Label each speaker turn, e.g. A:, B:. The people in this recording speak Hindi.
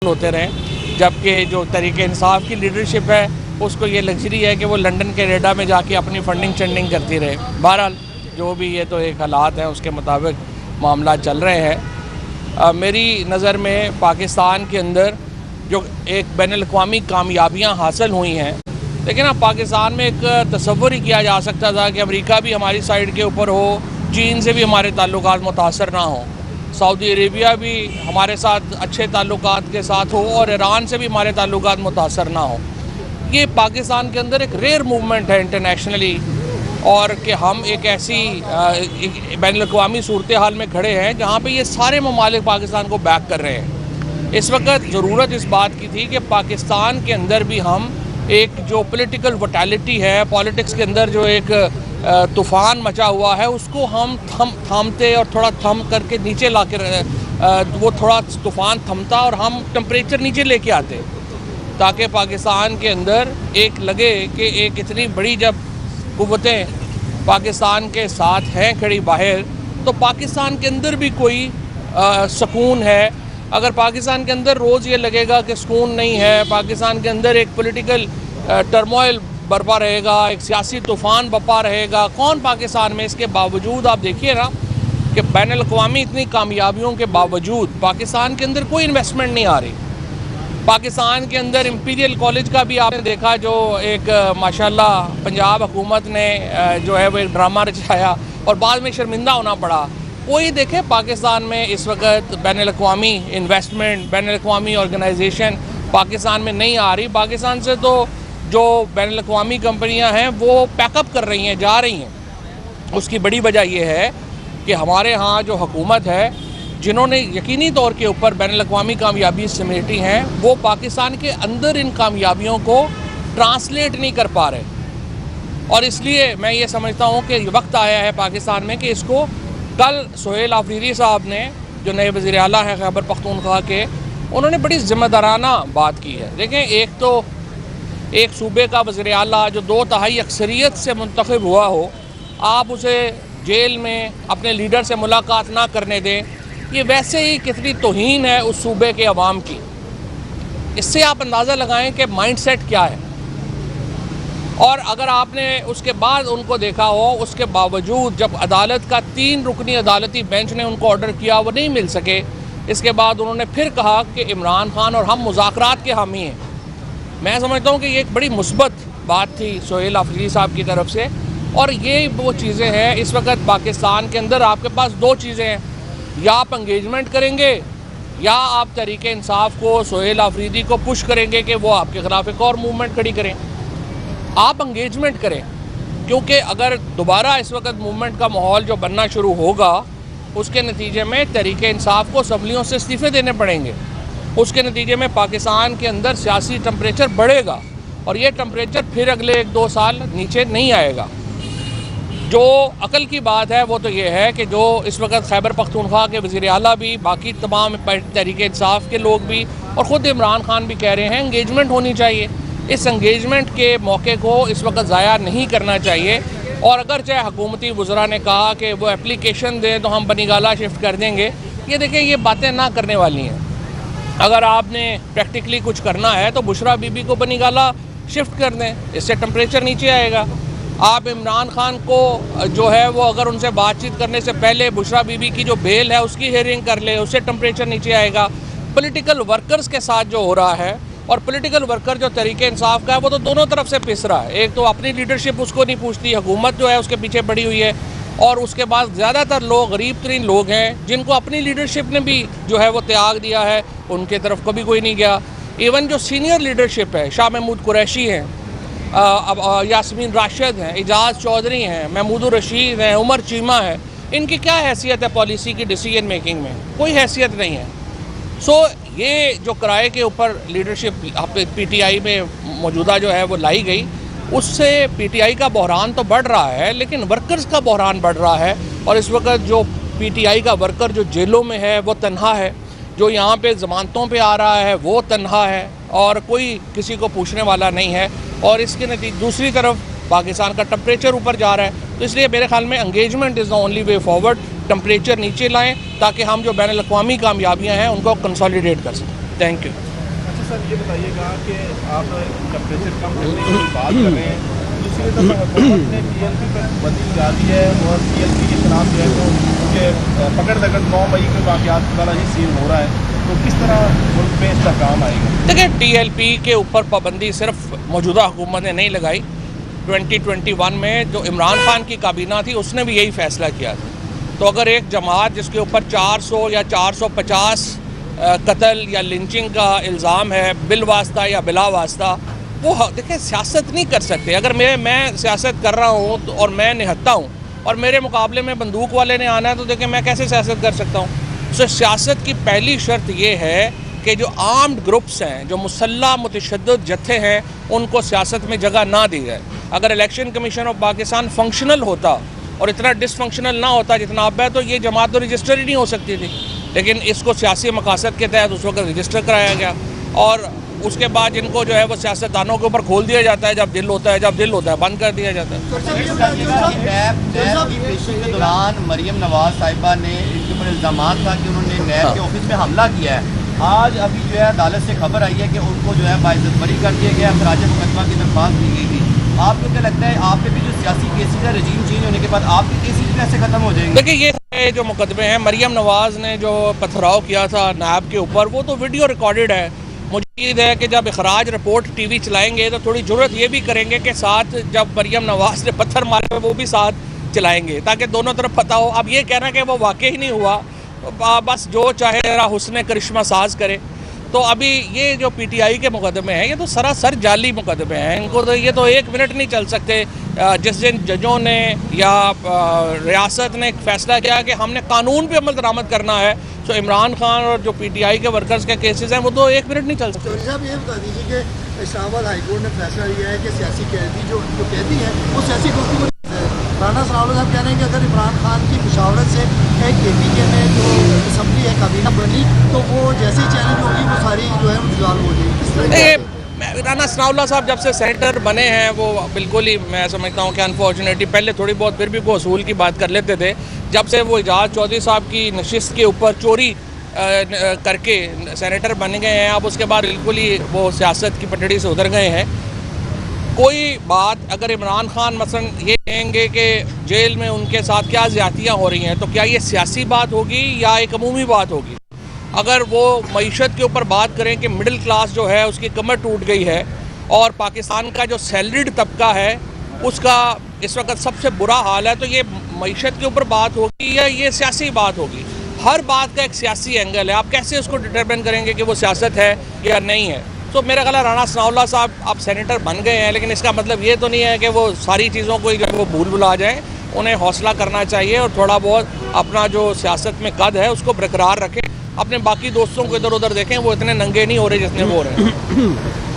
A: होते रहें, जबकि जो तरीके इंसाफ की लीडरशिप है उसको ये लग्जरी है कि वो लंदन के रेडा में जाके अपनी फंडिंग करती रहे। बहरहाल जो भी ये तो एक हालात हैं, उसके मुताबिक मामला चल रहे हैं। मेरी नज़र में पाकिस्तान के अंदर जो एक बैनुल-अक़वामी कामयाबियाँ हासिल हुई हैं, लेकिन अब पाकिस्तान में एक तसव्वुर ही किया जा सकता था कि अमेरिका भी हमारी साइड के ऊपर हो, चीन से भी हमारे ताल्लुकात मुतासर ना हो, सऊदी अरेबिया भी हमारे साथ अच्छे ताल्लुकात के साथ हो और ईरान से भी हमारे ताल्लुकात मुतासर ना हो। ये पाकिस्तान के अंदर एक रेयर मूवमेंट है इंटरनेशनली, और कि हम एक ऐसी बैनुल-अक़वामी सूरत हाल में खड़े हैं जहाँ पे ये सारे ममालिक पाकिस्तान को बैक कर रहे हैं। इस वक्त ज़रूरत इस बात की थी कि पाकिस्तान के अंदर भी हम एक जो पॉलिटिकल वोटैलिटी है, पॉलिटिक्स के अंदर जो एक तूफ़ान मचा हुआ है, उसको हम थामते और थोड़ा थम करके नीचे ला कर वो थोड़ा तूफ़ान थमता और हम टेम्परेचर नीचे लेके आते, ताकि पाकिस्तान के अंदर एक लगे कि एक इतनी बड़ी जब कुव्वतें पाकिस्तान के साथ हैं खड़ी बाहर, तो पाकिस्तान के अंदर भी कोई सुकून है। अगर पाकिस्तान के अंदर रोज़ ये लगेगा कि सुकून नहीं है, पाकिस्तान के अंदर एक पॉलिटिकल टर्मोइल बरपा रहेगा, एक सियासी तूफ़ान बपा रहेगा, कौन पाकिस्तान में, इसके बावजूद आप देखिए ना कि बैनुल-अक़वामी इतनी कामयाबियों के बावजूद पाकिस्तान के अंदर कोई इन्वेस्टमेंट नहीं आ रही। पाकिस्तान के अंदर इंपीरियल कॉलेज का भी आपने देखा, जो एक माशाल्लाह पंजाब हुकूमत ने जो है वो एक ड्रामा रचाया और बाद में शर्मिंदा होना पड़ा। कोई देखे पाकिस्तान में इस वक्त बैनुल-अक़वामी इन्वेस्टमेंट, बैनुल-अक़वामी ऑर्गेनाइजेशन पाकिस्तान में नहीं आ रही। पाकिस्तान से तो जो बैनुल-अक़वामी कंपनियां हैं वो पैकअप कर रही हैं, जा रही हैं। उसकी बड़ी वजह यह है कि हमारे यहाँ जो हुकूमत है, जिन्होंने यकीनी तौर के ऊपर बैनुल-अक़वामी कामयाबी समेटी हैं, वो पाकिस्तान के अंदर इन कामयाबियों को ट्रांसलेट नहीं कर पा रहे। और इसलिए मैं ये समझता हूँ कि वक्त आया है पाकिस्तान में कि इसको, कल सुहेल आफरीदी साहब ने जो नए वज़ीर आला हैं खैबर पख्तूनख्वा के, उन्होंने बड़ी ज़िम्मेदाराना बात की है। देखें, एक तो एक सूबे का वज़ीर आला जो 2/3 अक्सरियत से मुंतखब हुआ हो, आप उसे जेल में अपने लीडर से मुलाकात ना करने दें, ये वैसे ही कितनी तौहीन है उस सूबे के अवाम की। इससे आप अंदाज़ा लगाएं कि माइंडसेट क्या है। और अगर आपने उसके बाद उनको देखा हो, उसके बावजूद जब अदालत का 3 रुकनी अदालती बेंच ने उनको ऑर्डर किया, वो नहीं मिल सके, इसके बाद उन्होंने फिर कहा कि इमरान खान और हम मुज़ाकरात के हामी हैं। मैं समझता हूँ कि ये एक बड़ी मुस्बत बात थी सुहेल आफरीदी साहब की तरफ से, और ये वो चीज़ें हैं इस वक्त पाकिस्तान के अंदर। आपके पास 2 चीज़ें हैं, या आप इंगेजमेंट करेंगे या आप तहरीके इंसाफ को, सुहेल आफरीदी को पुश करेंगे कि वो आपके ख़िलाफ़ एक और मूवमेंट खड़ी करें। आप इंगेजमेंट करें, क्योंकि अगर दोबारा इस वक्त मूवमेंट का माहौल जो बनना शुरू होगा, उसके नतीजे में तहरीके इंसाफ को असम्बलियों से इस्तीफ़े देने पड़ेंगे। उसके नतीजे में पाकिस्तान के अंदर सियासी टेम्परेचर बढ़ेगा और ये टेम्परेचर फिर अगले 1-2 साल नीचे नहीं आएगा। जो अकल की बात है वो तो ये है कि जो इस वक्त खैबर पख्तूनख्वा के वज़ीर आला भी, बाकी तमाम तहरीके इंसाफ के लोग भी और ख़ुद इमरान खान भी कह रहे हैं इंगेजमेंट होनी चाहिए। इस इंगेजमेंट के मौके को इस वक्त ज़ाया नहीं करना चाहिए। और अगर चाहे हुकूमती वज़रा ने कहा कि वो एप्लीकेशन दें तो हम बनीगाला शिफ्ट कर देंगे, ये देखें, ये बातें ना करने वाली हैं। अगर आपने प्रैक्टिकली कुछ करना है तो बुशरा बीबी को बनीगाला शिफ्ट कर दें, इससे टेम्परेचर नीचे आएगा। आप इमरान खान को जो है वो अगर उनसे बातचीत करने से पहले बुशरा बीबी की जो बेल है उसकी हेयरिंग कर ले, उससे टेम्परेचर नीचे आएगा। पॉलिटिकल वर्कर्स के साथ जो हो रहा है, और पॉलिटिकल वर्कर जो तरीके इंसाफ का है, वो तो दोनों तरफ से पिस रहा है। एक तो अपनी लीडरशिप उसको नहीं पूछती, हुकूमत जो है उसके पीछे पड़ी हुई है, और उसके बाद ज़्यादातर लोग गरीब तरीन लोग हैं जिनको अपनी लीडरशिप ने भी जो है वो त्याग दिया है, उनके तरफ कभी कोई नहीं गया। इवन जो सीनियर लीडरशिप है, शाह महमूद कुरैशी हैं, यास्मीन राशिद हैं, एजाज चौधरी हैं, महमूद रशीद हैं, उमर चीमा है, इनकी क्या हैसियत है पॉलिसी की डिसीजन मेकिंग में? कोई हैसियत नहीं है। सो ये जो किराए के ऊपर लीडरशिप PTI में मौजूदा जो है वो लाई गई, उससे PTI का बहरान तो बढ़ रहा है, लेकिन वर्कर्स का बहरान बढ़ रहा है। और इस वक्त जो PTI का वर्कर जो जेलों में है वो तन्हा है, जो यहाँ पे ज़मानतों पे आ रहा है वो तन्हा है, और कोई किसी को पूछने वाला नहीं है। और इसके नतीजे दूसरी तरफ पाकिस्तान का टेम्परेचर ऊपर जा रहा है। तो इसलिए मेरे ख्याल में engagement is the only way forward. Temperature नीचे लाएं ताकि हम जो बैनुल-अक़वामी कामयाबियाँ हैं उनको कंसोलिडेट कर सकें। Thank you.
B: साहब ये बताइएगा कि आप टेम्परेचर कम करने की बात कर रहे हैं, दूसरी तरफ हुकूमत ने PLP पर पाबंदी लगा दी है और PLP के खिलाफ जो है वो उनके पकड़ दकड़ 9 मई के वाक़यात वाला ही सीन हो रहा है, तो किस तरह मुल्क में इसका काम आएगा?
A: देखिए, TLP के ऊपर पाबंदी सिर्फ मौजूदा हुकूमत ने नहीं लगाई। 2021 में जो इमरान खान की काबीना थी उसने भी यही फैसला किया था। तो अगर एक जमात जिसके ऊपर 400 या 450 कत्ल या लिंचिंग का इल्ज़ाम है बिल वास्ता या बिला वास्ता, वो देखिए सियासत नहीं कर सकते। अगर मैं सियासत कर रहा हूँ तो और मैं निहत्ता हूँ और मेरे मुकाबले में बंदूक वाले ने आना है, तो देखिए मैं कैसे सियासत कर सकता हूँ। सो सियासत की पहली शर्त ये है कि जो आर्म्ड ग्रुप्स हैं, जो मुसल्ला मुतशद्दिद जत्थे हैं, उनको सियासत में जगह ना दी जाए। अगर election commission of Pakistan functional होता और इतना डिसफंक्शनल ना होता जितना अब है, तो ये जमात तो रजिस्टर ही नहीं हो सकती थी। लेकिन इसको सियासी मकासद के तहत उस वक्त रजिस्टर कराया गया और उसके बाद इनको जो है वो सियासतदानों के ऊपर खोल दिया जाता है, जब दिल होता है बंद कर दिया जाता है।
C: नैब की पेशी के दौरान मरियम नवाज साहिबा ने इनके ऊपर इल्ज़ाम था कि उन्होंने नैब के ऑफिस में हमला किया है। आज अभी जो है अदालत से खबर आई है कि उनको जो है बाइज्जत बरी कर दिया गया, खराज मुकदमा की दरख्वास्त दी गई थी। आपको क्या लगता है आप पे भी जो सियासी केसेज है रजीम चेंज होने के बाद आपके केसेज कैसे खत्म हो जाएंगे?
A: देखिए, ये जो मुकदमे हैं, मरियम नवाज ने जो पथराव किया था नैब के ऊपर, वो तो वीडियो रिकॉर्डेड है। मुझे उम्मीद है कि जब इखराज रिपोर्ट TV चलाएंगे तो थोड़ी ज़रूरत ये भी करेंगे कि साथ जब मरियम नवाज ने पत्थर मारे वो भी साथ चलाएंगे, ताकि दोनों तरफ पता हो। अब ये कहना कि वो वाकई ही नहीं हुआ, तो बस जो चाहे जरा हुस्न करिश्मा साज करे। तो अभी ये जो PTI के मुकदमे हैं, ये तो सरासर जाली मुकदमे हैं। इनको तो ये तो 1 मिनट नहीं चल सकते। जिस दिन जजों ने या रियासत ने एक फ़ैसला किया कि हमने कानून पे अमल दरामद करना है, तो इमरान खान और जो PTI के वर्कर्स के केसेस हैं वो तो 1 मिनट नहीं चल सकते।
D: चौधरी साहब, ये बता दीजिए कि इस्लामाबाद हाई कोर्ट ने फैसला लिया है कि सियासी कैदी जो कैदी हैं वो सियासी गुफ्तगू। राना सनाउल्लाह साहब कह रहे हैं कि अगर इमरान खान की मुशावरत से KPK में जो असम्बली है काबीना बनी तो वो जैसे चैलेंज होगी वो सारी जो है डिजॉल्व हो जाएगी।
A: राना सनाउल्लाह साहब जब से सेनेटर बने हैं वो बिल्कुल ही, मैं समझता हूँ कि अनफॉर्चुनेटली, पहले थोड़ी बहुत फिर भी वो असूल की बात कर लेते थे। जब से वो एजाज चौधरी साहब की नशिस्त के ऊपर चोरी करके सेनेटर बन गए हैं, अब उसके बाद बिल्कुल ही वो सियासत की पटड़ी से उतर गए हैं। कोई बात अगर इमरान खान मसलन ये कहेंगे कि जेल में उनके साथ क्या ज़्यादतियाँ हो रही हैं, तो क्या ये सियासी बात होगी या एक अमूमी बात होगी? अगर वो मईशत के ऊपर बात करें कि मिडिल क्लास जो है उसकी कमर टूट गई है और पाकिस्तान का जो सैलरीड तबका है उसका इस वक्त सबसे बुरा हाल है, तो ये मईशत के ऊपर बात होगी या ये सियासी बात होगी? हर बात का एक सियासी एंगल है। आप कैसे उसको डिटरमिन करेंगे कि वो सियासत है या नहीं है? तो मेरा ख्याल है राना सनाउल्लाह साहब अब सेनेटर बन गए हैं, लेकिन इसका मतलब ये तो नहीं है कि वो सारी चीज़ों को जो वो भूल भुला जाएँ। उन्हें हौसला करना चाहिए और थोड़ा बहुत अपना जो सियासत में कद है उसको बरकरार रखें। अपने बाकी दोस्तों को इधर उधर देखें, वो इतने नंगे नहीं हो रहे जितने वो हो रहे हैं।